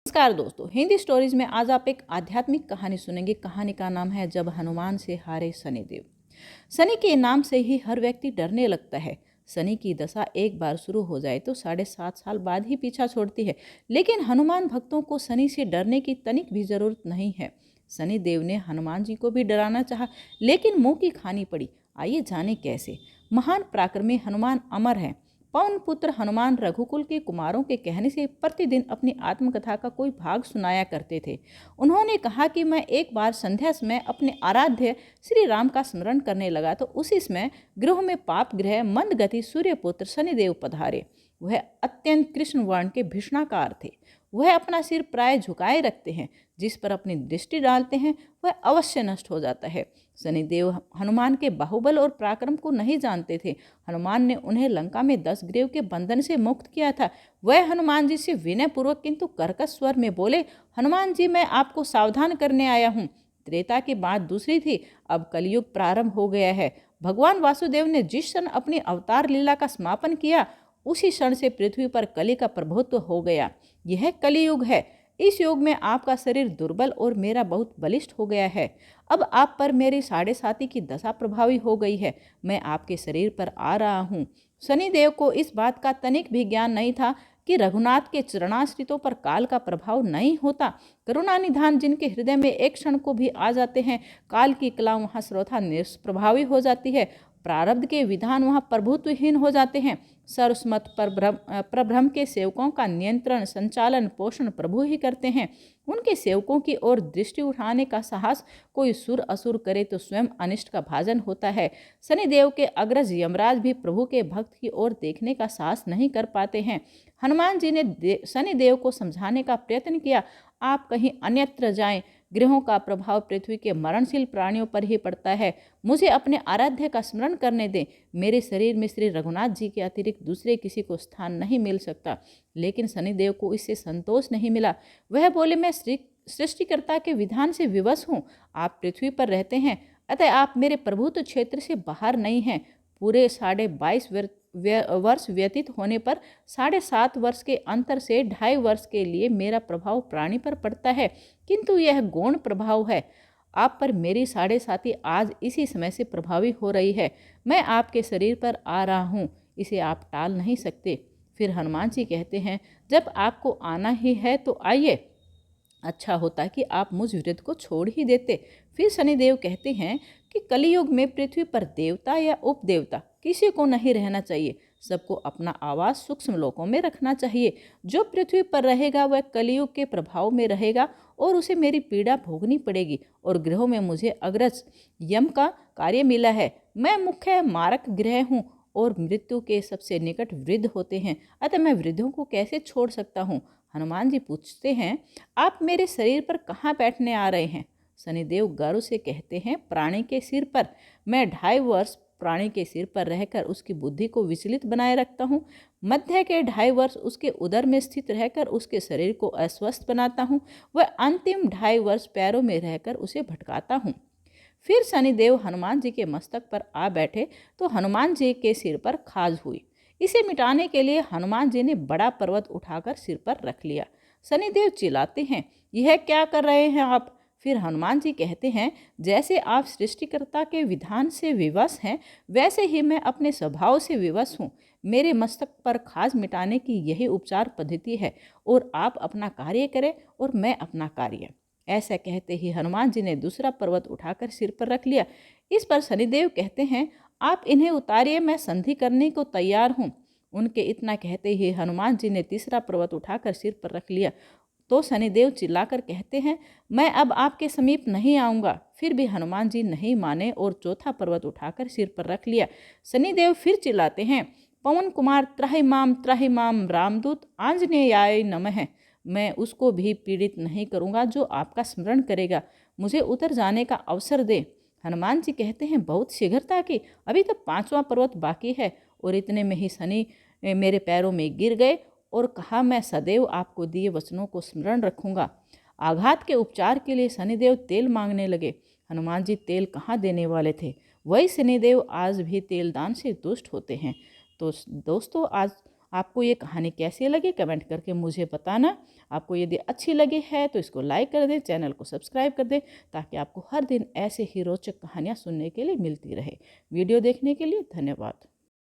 नमस्कार दोस्तों, हिंदी स्टोरीज में आज आप एक आध्यात्मिक कहानी सुनेंगे। कहानी का नाम है जब हनुमान से हारे शनिदेव। शनि के नाम से ही हर व्यक्ति डरने लगता है। शनि की दशा एक बार शुरू हो जाए तो 7.5 साल बाद ही पीछा छोड़ती है। लेकिन हनुमान भक्तों को शनि से डरने की तनिक भी जरूरत नहीं है। शनि देव ने हनुमान जी को भी डराना चाहा, लेकिन मुंह की खानी पड़ी। आइए जाने कैसे। महान पराक्रमी हनुमान अमर है। पवन पुत्र हनुमान रघुकुल के कुमारों के कहने से प्रतिदिन अपनी आत्मकथा का कोई भाग सुनाया करते थे। उन्होंने कहा कि मैं एक बार संध्या समय अपने आराध्य श्री राम का स्मरण करने लगा तो उसी समय गृह में पाप ग्रह मंदगति सूर्यपुत्र शनिदेव पधारे। वह अत्यंत कृष्ण वर्ण के भीषणाकार थे। वह अपना सिर प्राय झुकाए रखते हैं। जिस पर अपनी दृष्टि डालते हैं वह अवश्य नष्ट हो जाता है। शनिदेव हनुमान के बाहुबल और पराक्रम को नहीं जानते थे। हनुमान ने उन्हें लंका में 10 ग्रीव के बंधन से मुक्त किया था। वह हनुमान जी से विनयपूर्वक किंतु कर्कश स्वर में बोले, हनुमान जी, मैं आपको सावधान करने आया हूँ। त्रेता की बात दूसरी थी, अब कलयुग प्रारंभ हो गया है। भगवान वासुदेव ने जिस क्षण अपनी अवतार लीला का समापन किया उसी क्षण से पृथ्वी पर कली का प्रभुत्व हो गया। यह कलियुग है। इस युग में आपका शरीर दुर्बल और मेरा बहुत बलिष्ठ हो गया है। अब आप पर मेरी 7.5 की दशा प्रभावी हो गई है। मैं आपके शरीर पर आ रहा हूँ। शनिदेव को इस बात का तनिक भी ज्ञान नहीं था कि रघुनाथ के चरणाश्रितों पर काल का प्रभाव नहीं होता। करुणा निधान जिनके हृदय में एक क्षण को भी आ जाते हैं, काल की कला वहाँ सर्वथा निष्प्रभावी हो जाती है। प्रारब्ध के विधान वहाँ प्रभुत्वहीन हो जाते हैं। सर्वसम्मत परब्रह्म के सेवकों का नियंत्रण, संचालन, पोषण प्रभु ही करते हैं। उनके सेवकों की ओर दृष्टि उठाने का साहस कोई सुर असुर करे तो स्वयं अनिष्ट का भाजन होता है। शनिदेव के अग्रज यमराज भी प्रभु के भक्त की ओर देखने का साहस नहीं कर पाते हैं। हनुमान जी ने शनिदेव को समझाने का प्रयत्न किया, आप कहीं अन्यत्र जाएं। ग्रहों का प्रभाव पृथ्वी के मरणशील प्राणियों पर ही पड़ता है। मुझे अपने आराध्य का स्मरण करने दें। मेरे शरीर में श्री रघुनाथ जी के अतिरिक्त दूसरे किसी को स्थान नहीं मिल सकता। लेकिन शनिदेव को इससे संतोष नहीं मिला। वह बोले, मैं सृष्टिकर्ता के विधान से विवश हूँ। आप पृथ्वी पर रहते हैं, अतः आप मेरे प्रभुत्व क्षेत्र से बाहर नहीं हैं। पूरे 22.5 वर्ष व्यतीत होने पर 7.5 वर्ष के अंतर से 2.5 वर्ष के लिए मेरा प्रभाव प्राणी पर पड़ता है, किंतु यह गौण प्रभाव है। आप पर मेरी 7.5 आज इसी समय से प्रभावी हो रही है। मैं आपके शरीर पर आ रहा हूँ, इसे आप टाल नहीं सकते। फिर हनुमान जी कहते हैं, जब आपको आना ही है तो आइए। अच्छा होता कि आप मुझ वृद्ध को छोड़ ही देते। फिर शनिदेव कहते हैं कि कलियुग में पृथ्वी पर देवता या उपदेवता किसी को नहीं रहना चाहिए। सबको अपना आवास सूक्ष्म लोकों में रखना चाहिए। जो पृथ्वी पर रहेगा वह कलियुग के प्रभाव में रहेगा और उसे मेरी पीड़ा भोगनी पड़ेगी। और ग्रहों में मुझे अग्रज यम का कार्य मिला है। मैं मुख्य मारक ग्रह हूँ और मृत्यु के सबसे निकट वृद्ध होते हैं, अतः मैं वृद्धों को कैसे छोड़ सकता हूँ। हनुमान जी पूछते हैं, आप मेरे शरीर पर कहाँ बैठने आ रहे हैं। शनिदेव गर्व से कहते हैं, प्राणी के सिर पर। मैं 2.5 वर्ष प्राणी के सिर पर रहकर उसकी बुद्धि को विचलित बनाए रखता हूँ। मध्य के 2.5 वर्ष उसके उदर में स्थित रहकर उसके शरीर को अस्वस्थ बनाता हूँ। वह अंतिम 2.5 वर्ष पैरों में रहकर उसे भटकाता हूँ। फिर शनिदेव हनुमान जी के मस्तक पर आ बैठे तो हनुमान जी के सिर पर खाज हुई। इसे मिटाने के लिए हनुमान जी ने बड़ा पर्वत उठाकर सिर पर रख लिया। शनिदेव चिल्लाते हैं, यह क्या कर रहे हैं आप। फिर हनुमान जी कहते हैं, जैसे आप सृष्टिकर्ता के विधान से विवश हैं वैसे ही मैं अपने स्वभाव से विवश हूँ। मेरे मस्तक पर खाज मिटाने की यही उपचार पद्धति है और आप अपना कार्य करें और मैं अपना कार्य। ऐसा कहते ही हनुमान जी ने दूसरा पर्वत उठाकर सिर पर रख लिया। इस पर शनिदेव कहते हैं, आप इन्हें उतारिए, मैं संधि करने को तैयार हूँ। उनके इतना कहते ही हनुमान जी ने तीसरा पर्वत उठाकर सिर पर रख लिया। तो शनिदेव चिल्लाकर कहते हैं, मैं अब आपके समीप नहीं आऊँगा। फिर भी हनुमान जी नहीं माने और चौथा पर्वत उठाकर सिर पर रख लिया। शनिदेव फिर चिल्लाते हैं, पवन कुमार त्राहिमाम रामदूत आंजनेयाय नमः। मैं उसको भी पीड़ित नहीं करूँगा जो आपका स्मरण करेगा। मुझे उतर जाने का अवसर दे। हनुमान जी कहते हैं, बहुत शीघ्रता की, अभी तो 5वां पर्वत बाकी है। और इतने में ही शनि मेरे पैरों में गिर गए और कहा, मैं सदैव आपको दिए वचनों को स्मरण रखूंगा। आघात के उपचार के लिए शनिदेव तेल मांगने लगे। हनुमान जी तेल कहाँ देने वाले थे। वही शनिदेव आज भी तेल दान से दुष्ट होते हैं। तो दोस्तों, आज आपको ये कहानी कैसी लगी कमेंट करके मुझे बताना। आपको यदि अच्छी लगी है तो इसको लाइक कर दें, चैनल को सब्सक्राइब कर दें, ताकि आपको हर दिन ऐसे ही रोचक कहानियाँ सुनने के लिए मिलती रहे। वीडियो देखने के लिए धन्यवाद।